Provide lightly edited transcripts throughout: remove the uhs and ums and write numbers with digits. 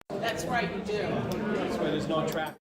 That's right, you do. That's why there's no traffic.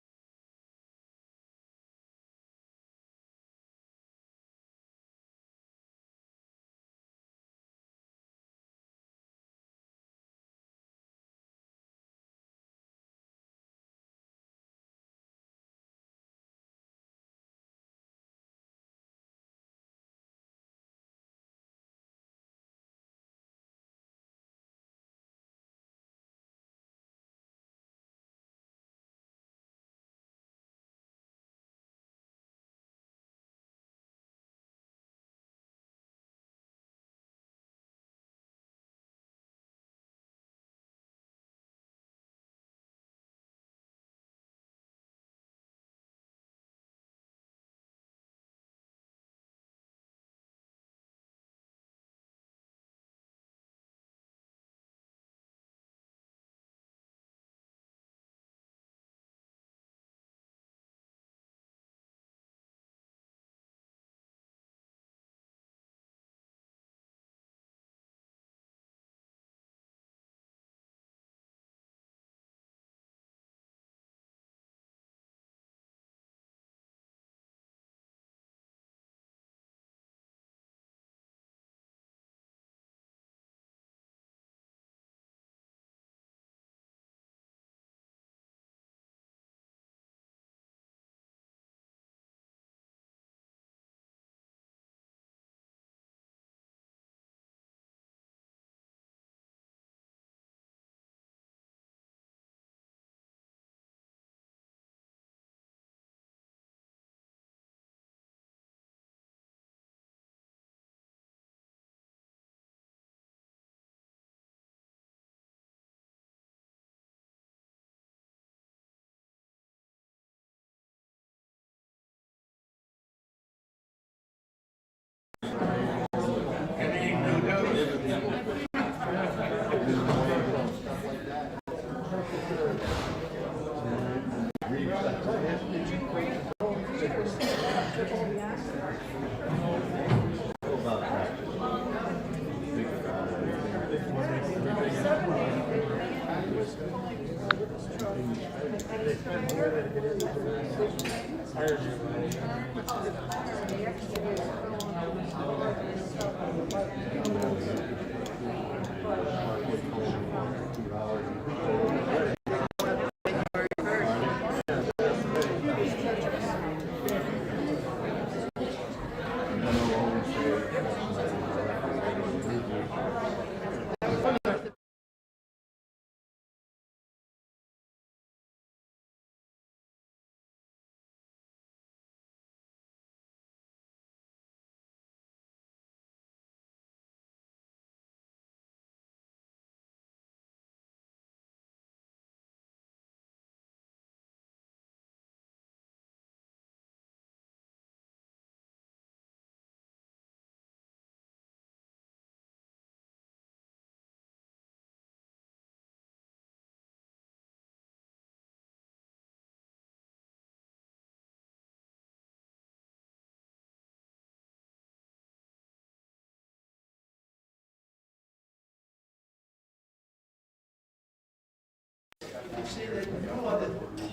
You see that you are the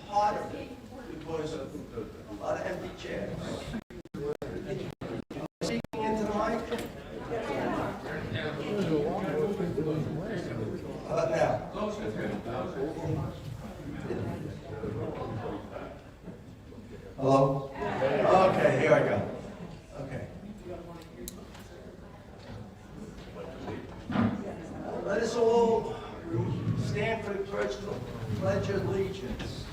part of it because of a lot of empty chairs. Speaking into the mic? How about now? Hello? Okay, here I go. Okay. Let us all stand for the pledge of allegiance.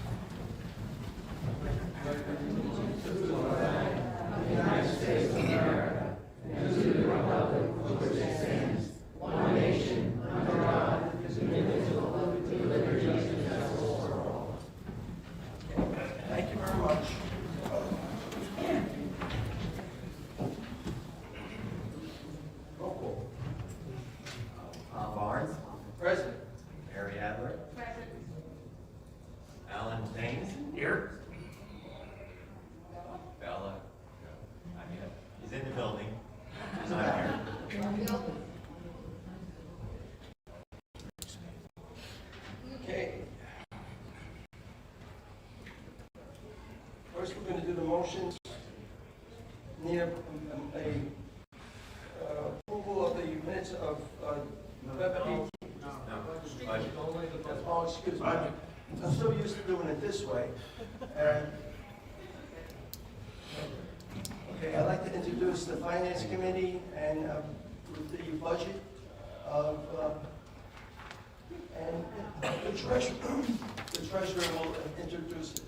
United States of America, and to the republic for which it stands, one nation, under God, indivisible, with liberty and justice for all. Thank you very much. Roll call. Barnes. President. Mary Adler. Present. Alan James. Here. Bella. He's in the building. He's not here. Okay. First, we're going to do the motions. Need a approval of the minutes of November 18th. Oh, excuse me. I'm so used to doing it this way. Okay, I'd like to introduce the Finance Committee and the budget of, and the treasurer will introduce it.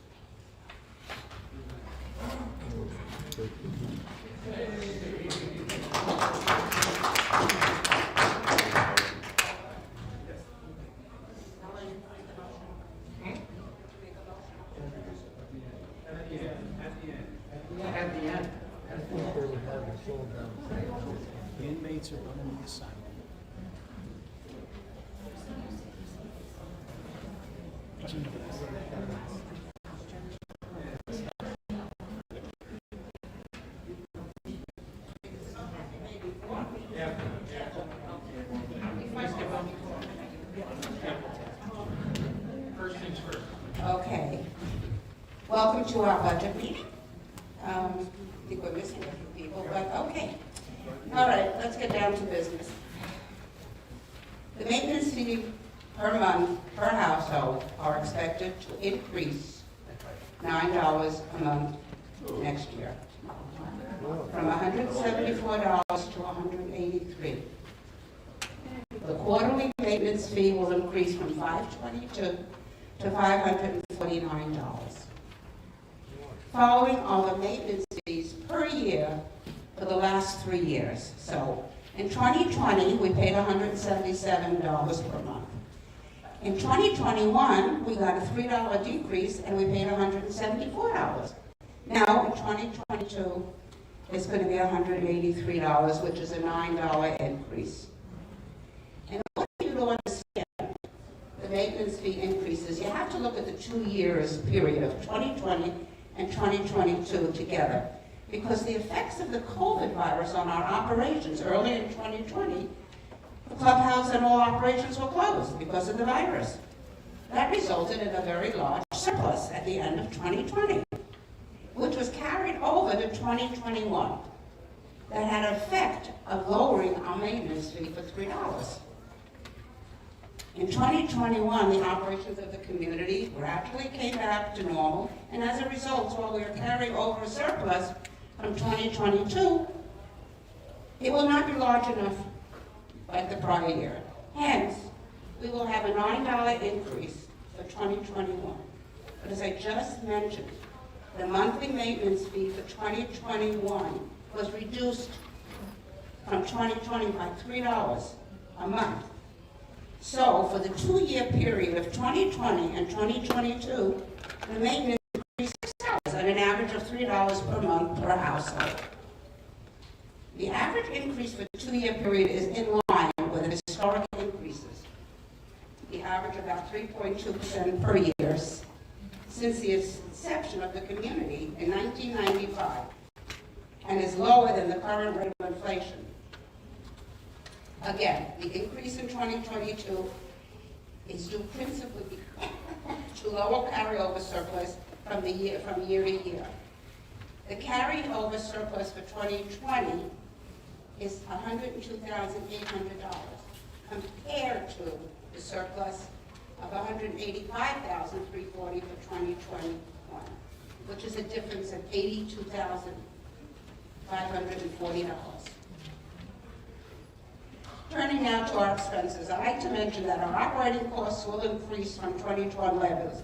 The inmates are running the assignment. Okay. Welcome to our budget meeting. I think we're missing a few people, but okay. All right, let's get down to business. The maintenance fee per month per household are expected to increase $9 a month next year, from $174 to $183. The quarterly maintenance fee will increase from $522 to $549. Following are the maintenance fees per year for the last 3 years. So in 2020, we paid $177 per month. In 2021, we got a $3 decrease and we paid $174. Now in 2022, it's going to be $183, which is a $9 increase. In order for you to understand the maintenance fee increases, you have to look at the 2 years period of 2020 and 2022 together, because the effects of the COVID virus on our operations early in 2020, the clubhouse and all operations were closed because of the virus. That resulted in a very large surplus at the end of 2020, which was carried over to 2021. That had an effect of lowering our maintenance fee for $3. In 2021, the operations of the community gradually came back to normal, and as a result, while we are carrying over a surplus from 2022, it will not be large enough like the prior year. Hence, we will have a $9 increase for 2021. But as I just mentioned, the monthly maintenance fee for 2021 was reduced from 2020 by $3 a month. So for the 2-year period of 2020 and 2022, the maintenance increased $6 at an average of $3 per month per household. The average increase for the 2-year period is in line with the historic increases. The average about 3.2% per year since the inception of the community in 1995, and is lower than the current rate of inflation. Again, the increase in 2022 is due principally to lower carryover surplus from year to year. The carryover surplus for 2020 is $102,800 compared to the surplus of $185,340 for 2021, which is a difference of $82,540. Turning now to our expenses, I'd like to mention that our operating costs will increase from 2021 levels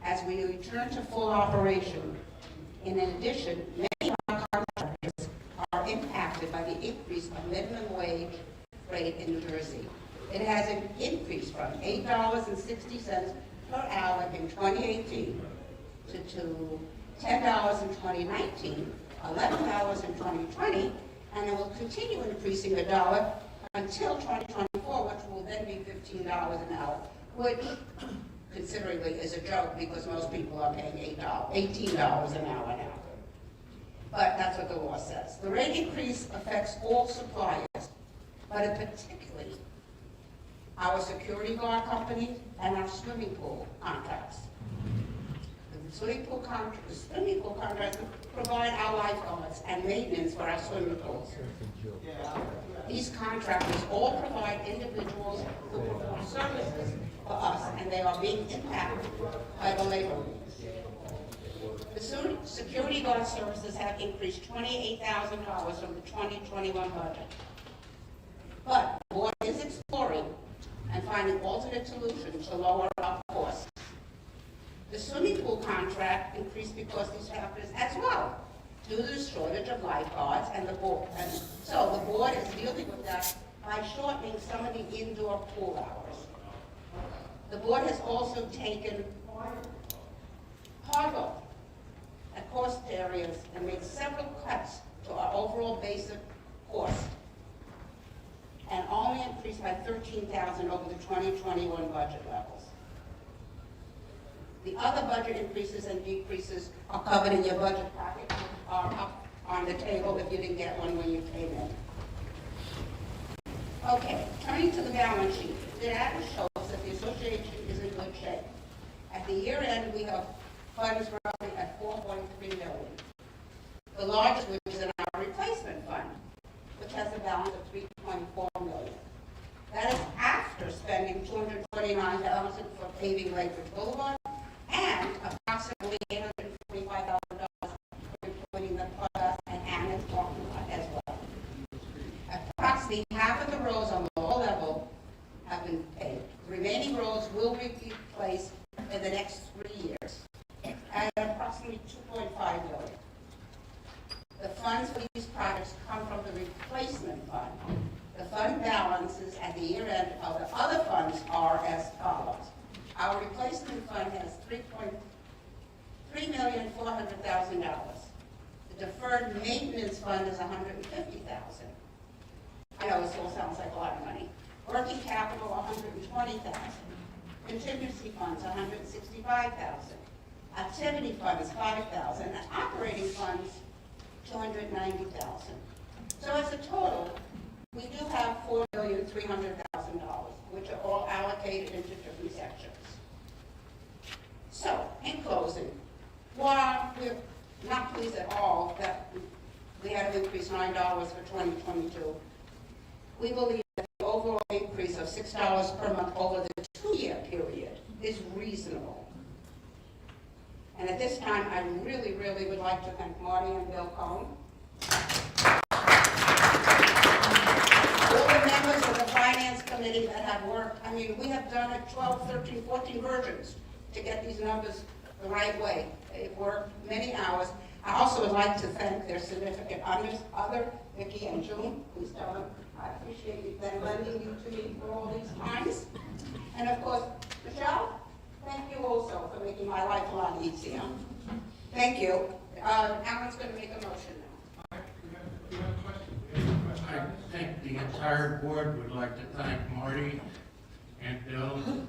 as we return to full operation. In addition, many of our contractors are impacted by the increase of minimum wage rate in New Jersey. It has increased from $8.60 per hour in 2018 to $10 in 2019, $11 in 2020, and it will continue increasing $1 until 2024, which will then be $15 an hour, which considerably is a joke because most people are paying $18 an hour now. But that's what the law says. The rate increase affects all suppliers, but it particularly our security guard companies and our swimming pool contracts. The swimming pool contracts provide our lifeguards and maintenance for our swimming pools. These contractors all provide individuals who perform services for us, and they are being impacted by the labor rules. The security guard services have increased $28,000 from the 2021 budget. But the board is exploring and finding alternate solutions to lower our costs. The swimming pool contract increased because these factors as well, due to the shortage of lifeguards, and so the board is dealing with that by shortening some of the indoor pool hours. The board has also taken hard look at cost areas and made several cuts to our overall basic cost, and only increased by $13,000 over the 2021 budget levels. The other budget increases and decreases are covered in your budget packet, are up on the table if you didn't get one when you came in. Okay, turning to the balance sheet. The data shows that the association is in good shape. At the year end, we have funds roughly at $4.3 million. The largest, which is in our replacement fund, which has a balance of $3.4 million. That is after spending $229,000 for paving Lakeridge Boulevard and approximately $845,000 for including the clubhouse and Annex parking lot as well. Approximately half of the roads on the lower level have been paved. The remaining roads will be replaced in the next 3 years at approximately $2.5 million. The funds for these projects come from the replacement fund. The fund balances at the year end of the other funds are as follows. Our replacement fund has $3,400,000. The deferred maintenance fund is $150,000. I know this all sounds like a lot of money. Working capital, $120,000. Contingency funds, $165,000. Activity fund is $5,000, and operating funds, $290,000. So as a total, we do have $4,300,000, which are all allocated into different sections. So, in closing, while we're not pleased at all that we had to increase $9 for 2022, we believe that the overall increase of $6 per month over the 2-year period is reasonable. And at this time, I really, really would like to thank Marty and Bill Cohn, all the members of the Finance Committee that have worked. I mean, we have done it 12, 13, 14 versions to get these numbers the right way. They've worked many hours. I also would like to thank their significant other, Vicki and June. Please tell them I appreciate them lending you to me for all these times. And of course, Michelle, thank you also for making my life a lot easier. Thank you. Alan's going to make a motion now. I think the entire board would like to thank Marty and Bill and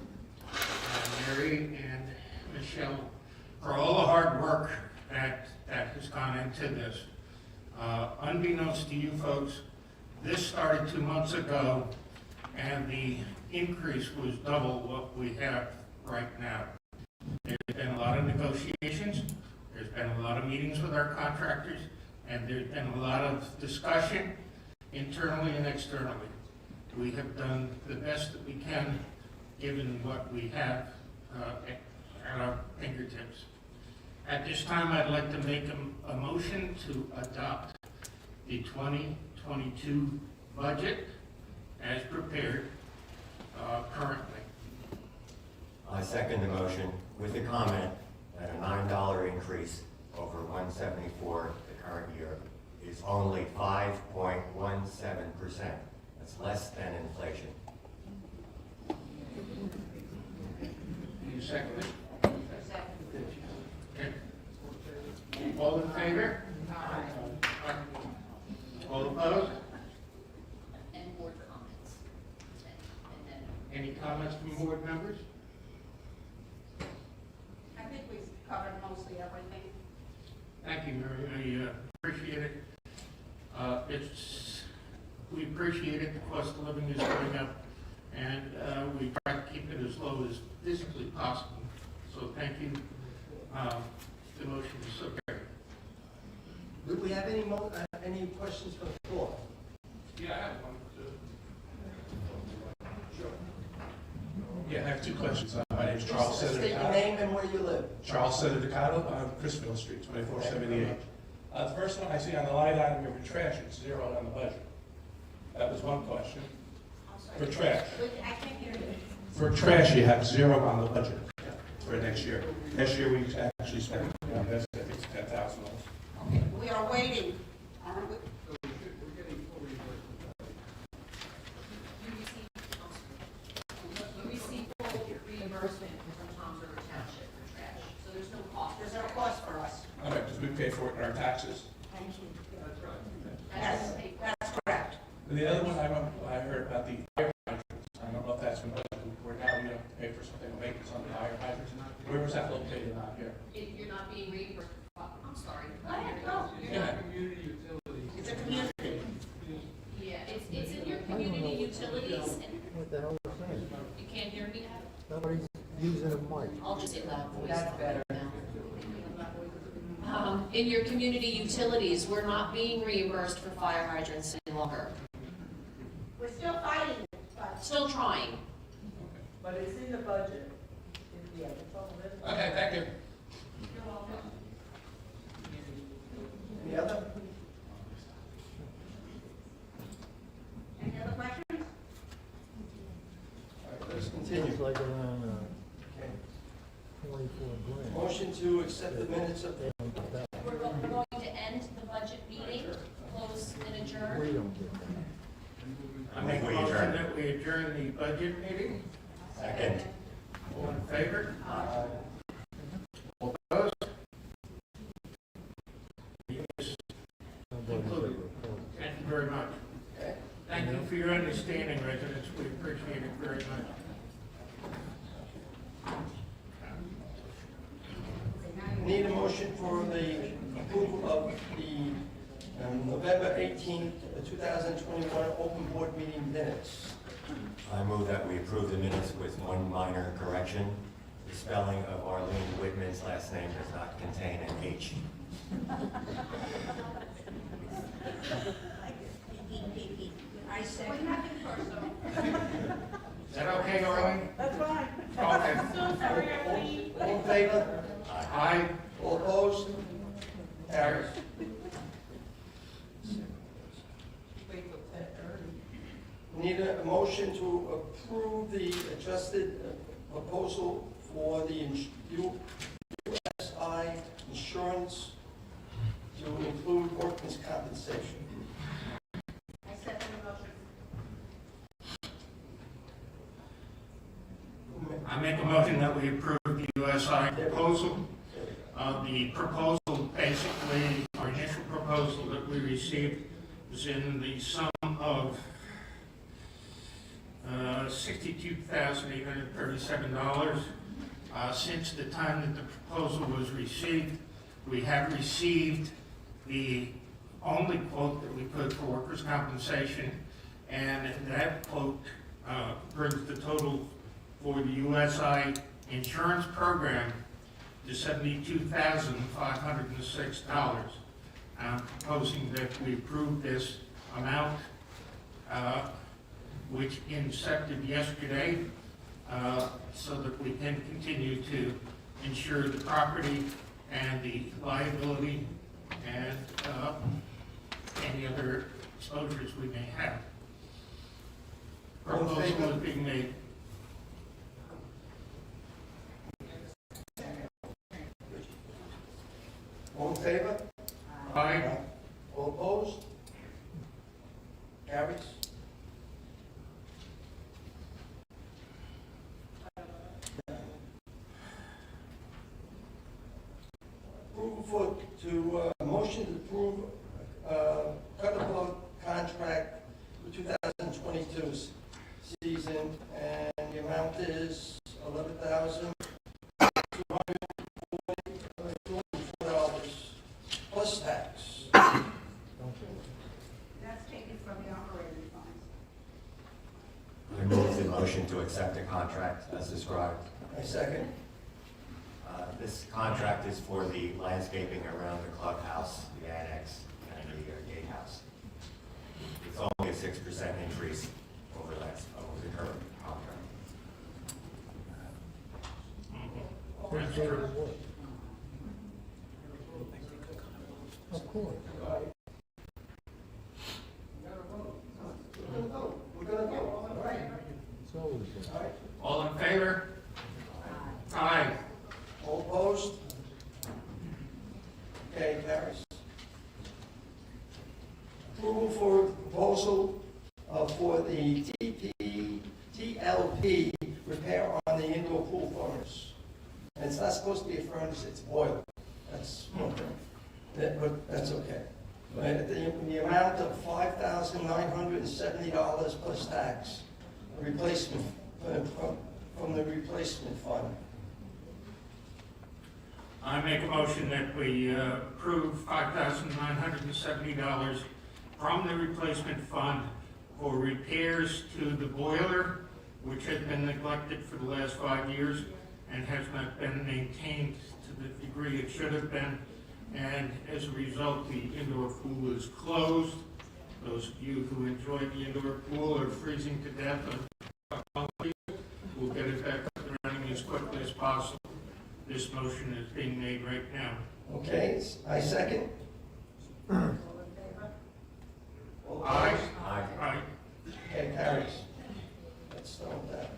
Mary and Michelle for all the hard work that has gone into this. Unbeknownst to you folks, this started 2 months ago, and the increase was double what we have right now. There's been a lot of negotiations, there's been a lot of meetings with our contractors, and there's been a lot of discussion internally and externally. We have done the best that we can given what we have at our fingertips. At this time, I'd like to make a motion to adopt the 2022 budget as prepared currently. I second the motion with the comment that a $9 increase over 174 the current year is only 5.17%. That's less than inflation. You second it? Okay. All in favor? Aye. All opposed? And board comments. And then Any comments from board members? I think we've covered mostly everything. Thank you, Mary. I appreciate it. We appreciate it. The cost of living is going up, and we try to keep it as low as physically possible. So thank you. The motion is so carried. Do we have any questions from the floor? Yeah, I have one. Yeah, I have two questions. My name is Charles State your Sedericato. name and where you live. Charles Sedericato on Chrisville Street, 2478. The first one I see on the line item here for trash, it's zeroed on the budget. That was one question. I'm sorry. For trash. I can't hear you. For trash, you have zero on the budget for next year. Next year, we actually spent, that's, I think it's $10,000. Okay, we are waiting. Aren't we? you receive full reimbursement from Tom's River Township for trash, so there's no cost. There's no cost for us. Okay, because we pay for it in our taxes. Thank you. That's Yes, paid for. that's correct. And the other one, I heard about the fire hydrants. I don't know if that's been, where now we have to pay for something, maintenance on the fire hydrants. Where was that located on here? If you're not being reimbursed, I'm sorry. Go ahead, go. Yeah. It's a community. Yeah, it's in your community utilities, and What the hell is that? you can't hear me now? Nobody's using a mic. I'll just say loud voice. That's better. In your community utilities, we're not being reimbursed for fire hydrants any longer. We're still fighting it, but Still trying. But it's in the budget. Yeah, it's on the list. Okay, thank you. Any other? any other questions? All right, let's continue. It's like around Okay. 24 grand. Motion to accept the minutes of, We're going to end the budget meeting, close and adjourn. We don't get that. I make a motion that we adjourn the budget meeting. Second. All in favor? All opposed? Yes, concluded. Thank you very much. Thank you for your understanding, residents. We appreciate it very much. motion for the approval of the November 18th, 2021 open board meeting minutes. I move that we approve the minutes with one minor correction. The spelling of Arlene Whitman's last name does not contain an H. I second. Is that okay, Arlene? That's fine. Okay. So sorry, Arlene. All in favor? Aye. All opposed? Carries. Wait till 10:30. Need a motion to approve the adjusted proposal for the USI insurance to include workman's compensation. I second the motion. I make a motion that we approve the USI proposal. The proposal, basically, our initial proposal that we received was in the sum of $62,837. Since the time that the proposal was received, we have received the only quote that we could for workers' compensation, and that quote brings the total for the USI insurance program to $72,506. I'm proposing that we approve this amount, which incepted yesterday, so that we can continue to insure the property and the liability and any other exposures we may have. Proposal is being made. All in favor? Aye. All opposed? Carries. Motion to approve cut-above contract for 2022 season, and the amount is $11,244 plus tax. That's taken from the operating funds. I move the motion to accept the contract as described. I second. This contract is for the landscaping around the clubhouse, the annex, and the gatehouse. It's only a 6% increase over the current contract. That's Take care true. of what? Of course. We're gonna vote. All right. It's always that. All right. All in favor? Aye. All opposed? Okay, carries. Approval for proposal for the TLP repair on the indoor pool furnace. And it's not supposed to be a furnace, it's boiler. That's one thing. But that's okay. But the amount of $5,970 plus tax, replacement, from the replacement fund. I make a motion that we approve $5,970 from the replacement fund for repairs to the boiler, which has been neglected for the last 5 years and has not been maintained to the degree it should have been. And as a result, the indoor pool is closed. Those of you who enjoy the indoor pool are freezing to death. We'll get it back up and running as quickly as possible. This motion is being made right now. Okay, I second. All Aye. opposed? Aye. Aye. Okay, carries. Let's start with that.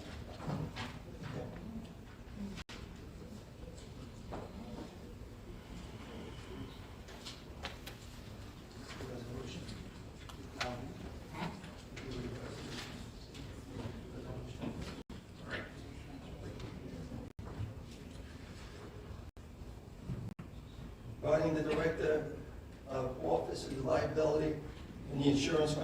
Regarding the Director of Office and liability and the insurance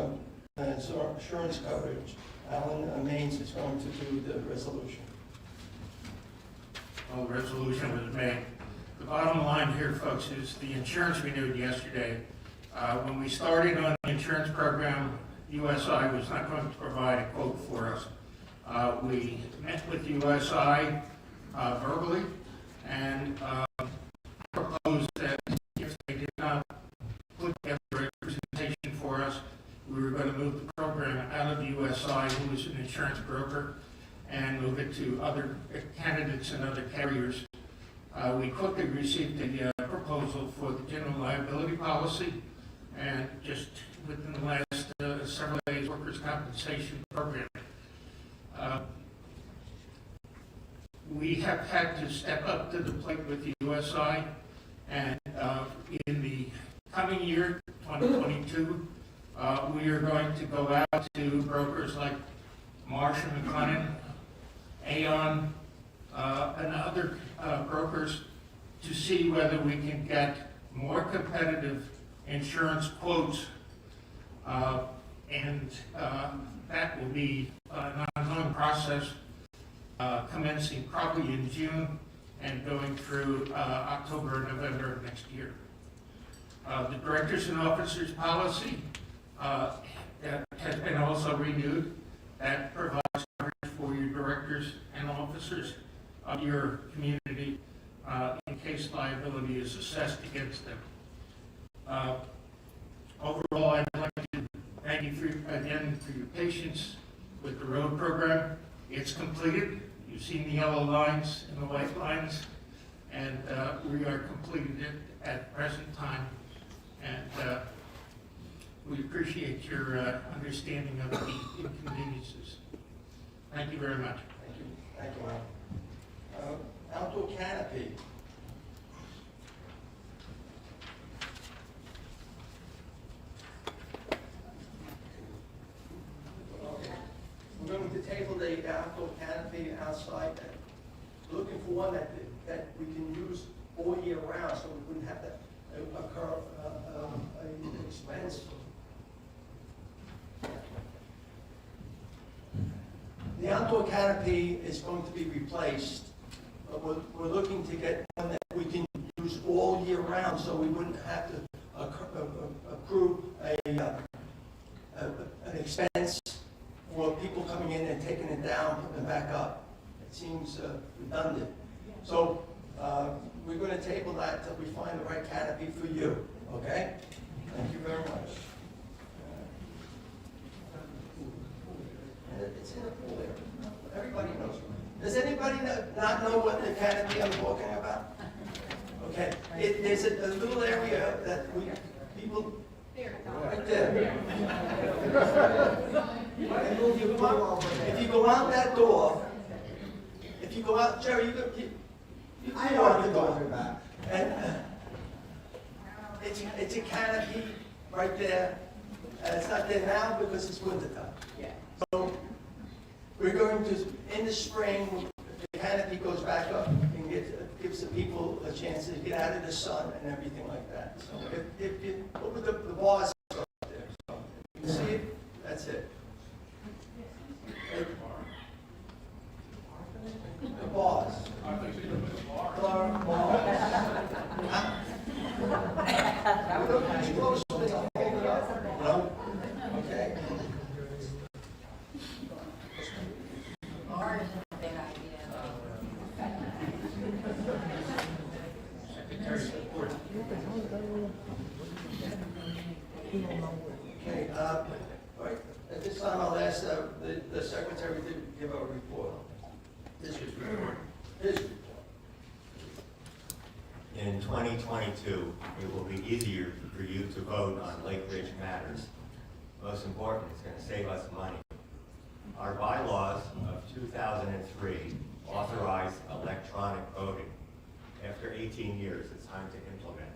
coverage, Alan Maines is going to do the resolution. Well, the resolution was made. The bottom line here, folks, is the insurance renewed yesterday. When we started on the insurance program, USI was not going to provide a quote for us. We met with USI verbally and proposed that if they did not put together a representation for us, we were going to move the program out of USI, who is an insurance broker, and move it to other candidates and other carriers. We quickly received a proposal for the general liability policy, and just within the last several days, workers' compensation program. We have had to step up to the plate with the USI, and in the coming year, 2022, we are going to go out to brokers like Marsh & McLennan, Aon, and other brokers to see whether we can get more competitive insurance quotes, and that will be an ongoing process commencing probably in June and going through October and November of next year. The directors and officers policy has been also renewed. That provides coverage for your directors and officers of your community in case liability is assessed against them. Overall, I'd like to thank you again for your patience with the road program. It's completed. You've seen the yellow lines and the white lines, and we are completed it at present time. And we appreciate your understanding of the inconveniences. Thank you very much. Thank you. Thank you, Al. Outdoor canopy. We're going to table the outdoor canopy outside. Looking for one that we can use all year round, so we wouldn't have to occur an expense. The outdoor canopy is going to be replaced, but we're looking to get one that we can use all year round, so we wouldn't have to accrue an expense for people coming in and taking it down, putting it back up. It seems redundant. So we're going to table that until we find the right canopy for you, okay? Thank you very much. And it's in the pool area. Everybody knows. Does anybody not know what the canopy I'm talking about? Okay. There's a little area that people, right there. If you go out that door, if you go out, Jerry, you go out the door. And it's a canopy right there. It's not there now because it's winter time. So we're going to, in the spring, the canopy goes back up and gives the people a chance to get out of the sun and everything like that. So if you look at the bars up there, so you can see it, that's it. The bars. No? Okay. Okay, all right. At this time, I'll ask the secretary to give a report. District report. In 2022, it will be easier for you to vote on Lake Ridge matters. Most important, it's going to save us money. Our bylaws of 2003 authorize electronic voting. After 18 years, it's time to implement it.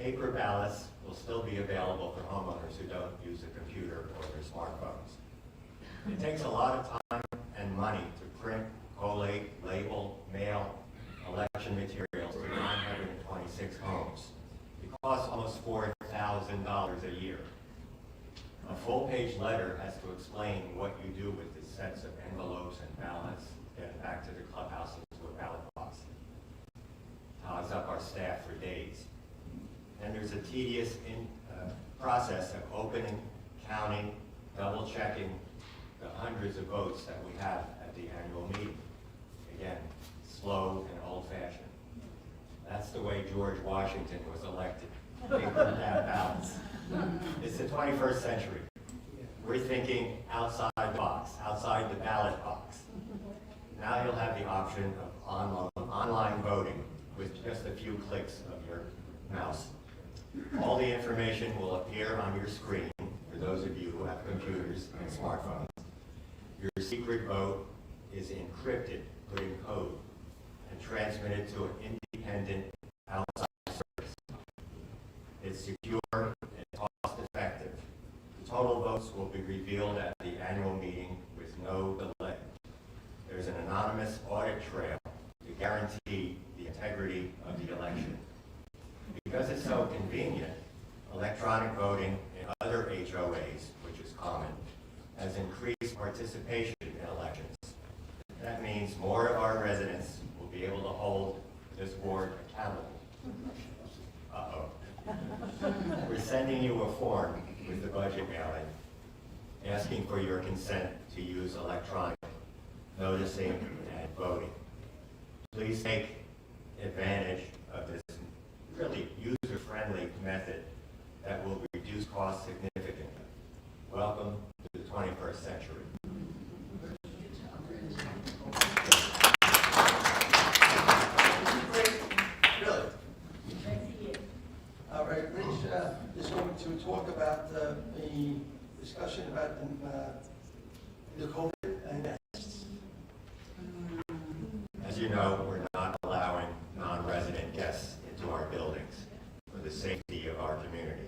Paper ballots will still be available for homeowners who don't use a computer or their smartphones. It takes a lot of time and money to print, collate, label, mail election materials to 926 homes. It costs almost $4,000 a year. A full-page letter has to explain what you do with the sets of envelopes and ballots, get it back to the clubhouse into a ballot box. staff for days. And there's a tedious process of opening, counting, double checking the hundreds of votes that we have at the annual meeting. Again, slow and old fashioned. That's the way George Washington was elected. Paper down ballots. It's the 21st century. We're thinking outside the box, outside the ballot box. Now you'll have the option of online voting with just a few clicks of your mouse. All the information will appear on your screen for those of you who have computers and smartphones. Your secret vote is encrypted, put in code, and transmitted to an independent outside service. It's secure and cost effective. The total votes will be revealed at the annual meeting with no delay. There's an anonymous audit trail to guarantee the integrity of the election. Because it's so convenient, electronic voting in other HOAs, which is common, has increased participation in elections. That means more of our residents will be able to hold this board accountable. Uh-oh. We're sending you a form with the budget mailing, asking for your consent to use electronic noticing and voting. Please take advantage of this really user-friendly method that will reduce costs significantly. Welcome to the 21st century. Really? All right, Rich is going to talk about the discussion about the COVID and masks. As you know, we're not allowing non-resident guests into our buildings for the safety of our community.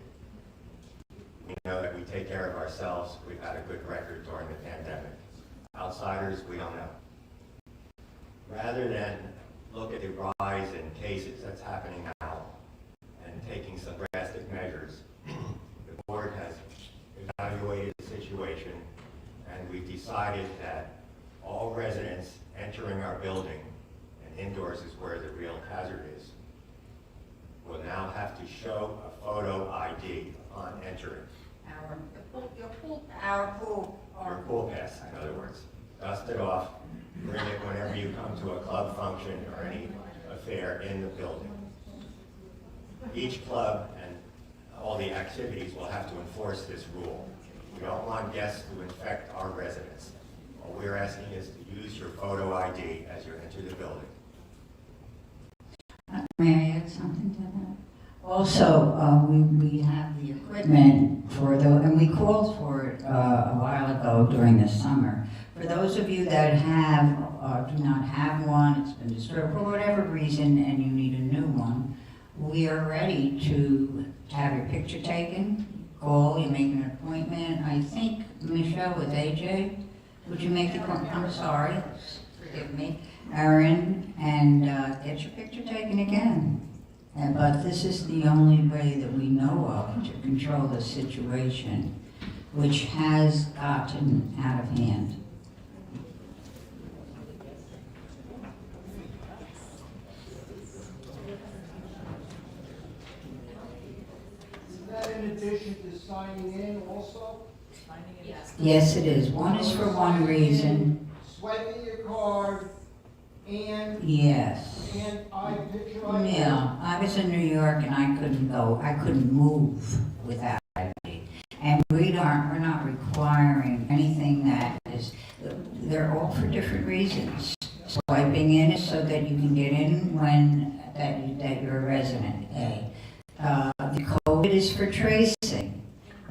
We know that we take care of ourselves. We've had a good record during the pandemic. Outsiders, we don't know. Rather than look at the rise in cases that's happening now and taking some drastic measures, the board has evaluated the situation, and we've decided that all residents entering our building, and indoors is where the real hazard is, will now have to show a photo ID upon entering. Your pool pass, in other words. Dust it off, bring it whenever you come to a club function or any affair in the building. Each club and all the activities will have to enforce this rule. We don't want guests to infect our residents. All we're asking is to use your photo ID as you enter the building. May I add something to that? Also, we have the equipment for the, and we called for it a while ago during the summer. For those of you that have, do not have one, it's been destroyed for whatever reason, and you need a new one, we are ready to have your picture taken. Call, you make an appointment. I think, Michelle with AJ, would you make the appointment? I'm sorry, forgive me. Erin, and get your picture taken again. But this is the only way that we know of to control the situation, which has gotten out of hand. Is that in addition to signing in also? Yes, it is. One is for one reason. Swiping your card and Yes. picture ID? Yeah, I was in New York and I couldn't go. I couldn't move without ID. And we're not requiring anything that is, they're all for different reasons. Swiping in is so that you can get in when that you're a resident. The code is for tracing.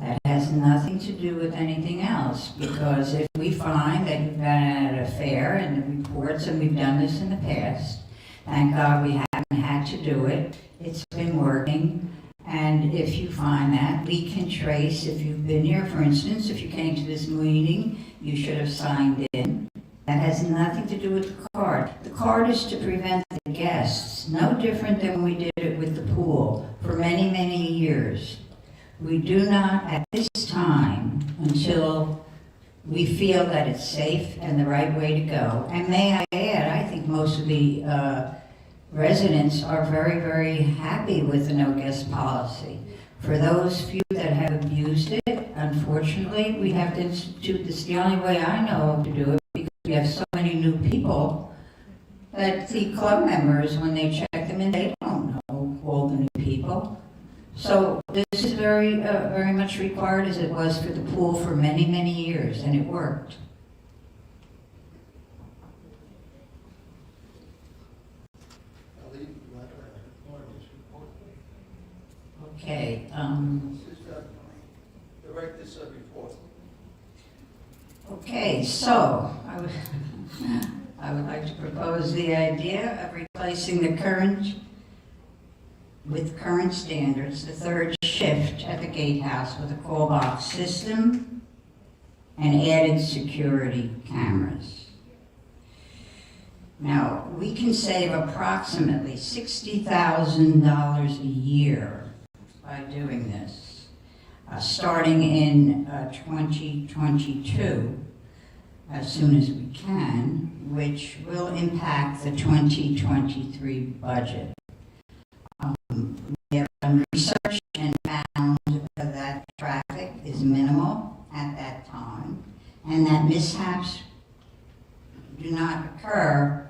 That has nothing to do with anything else, because if we find that you've been at a fair and the reports, and we've done this in the past, thank God we haven't had to do it, it's been working, and if you find that, we can trace if you've been here. For instance, if you came to this meeting, you should have signed in. That has nothing to do with the card. The card is to prevent the guests, no different than we did it with the pool for many, many years. We do not, at this time, until we feel that it's safe and the right way to go. And may I add, I think most of the residents are very, very happy with the no guest policy. For those few that have abused it, unfortunately, we have to institute this. The only way I know to do it, because we have so many new people, that the club members, when they check them in, they don't know all the new people. So this is very, very much required, as it was for the pool for many, many years, and it worked. Okay, This is the director's report. okay, so I would like to propose the idea of replacing the current, with current standards, the third shift at the gatehouse with a call box system and added security cameras. Now, we can save approximately $60,000 a year by doing this, starting in 2022, as soon as we can, which will impact the 2023 budget. We have done research and found that traffic is minimal at that time, and that mishaps do not occur.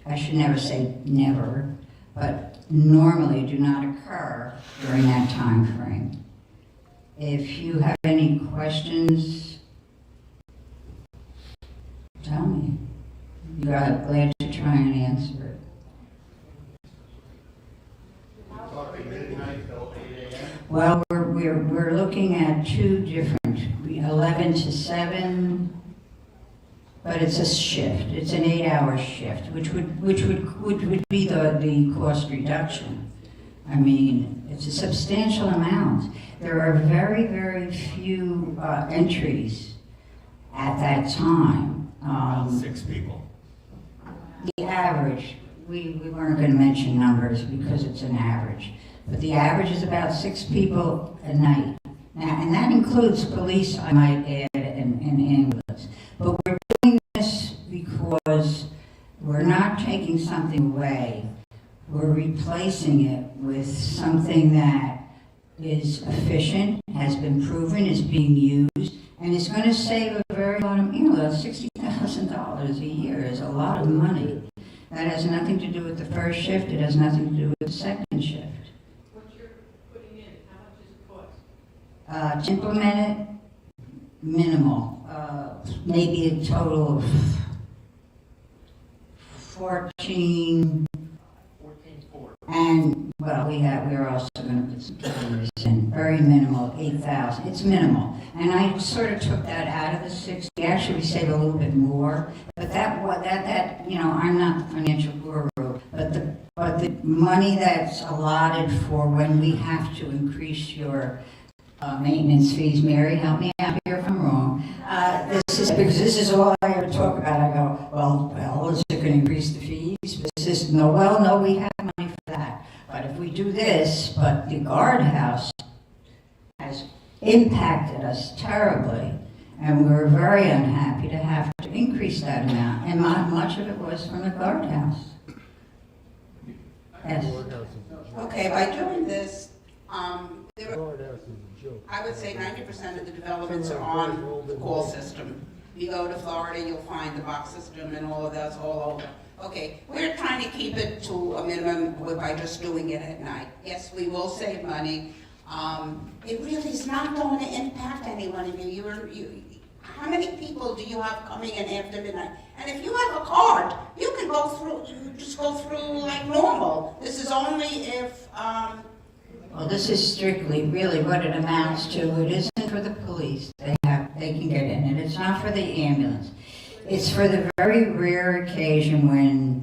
I should never say never, but normally do not occur during that time frame. If you have any questions, tell me. I'm glad to try and answer it. Well, we're looking at two different, 11 to 7, but it's a shift. It's an 8-hour shift, which would be the cost reduction. I mean, it's a substantial amount. There are very, very few entries at that time. Around 6 people. The average, we weren't going to mention numbers because it's an average, but the average is about 6 people a night. Now, and that includes police, I might add, and ambulance. But we're doing this because we're not taking something away. We're replacing it with something that is efficient, has been proven, is being used, and is going to save a very lot of, $60,000 a year is a lot of money. That has nothing to do with the first shift. It has nothing to do with the second shift. What you're putting in, how much does it cost? To implement it, minimal. Maybe a total of 14. And, well, we're also going to put some cameras in, very minimal, 8,000, it's minimal. And I sort of took that out of the 60, actually we save a little bit more, but I'm not a financial guru, but the money that's allotted for when we have to increase your maintenance fees, Mary, help me out here if I'm wrong. Because this is all I ever talk about. I go, well, is it going to increase the fees? No, we have money for that. But if we do this, but the guardhouse has impacted us terribly, and we were very unhappy to have to increase that amount. And much of it was from the guardhouse. Yes. Okay, by doing this, Guardhouse is a joke. I would say 90% of the developments are on the call system. You go to Florida, you'll find the box system and all of that's all over. Okay, we're trying to keep it to a minimum by just doing it at night. Yes, we will save money. It really is not going to impact anyone of you. How many people do you have coming in after midnight? And if you have a card, you can just go through like normal. This is only if, Well, this is strictly really what it amounts to. It isn't for the police. They can get in, and it's not for the ambulance. It's for the very rare occasion when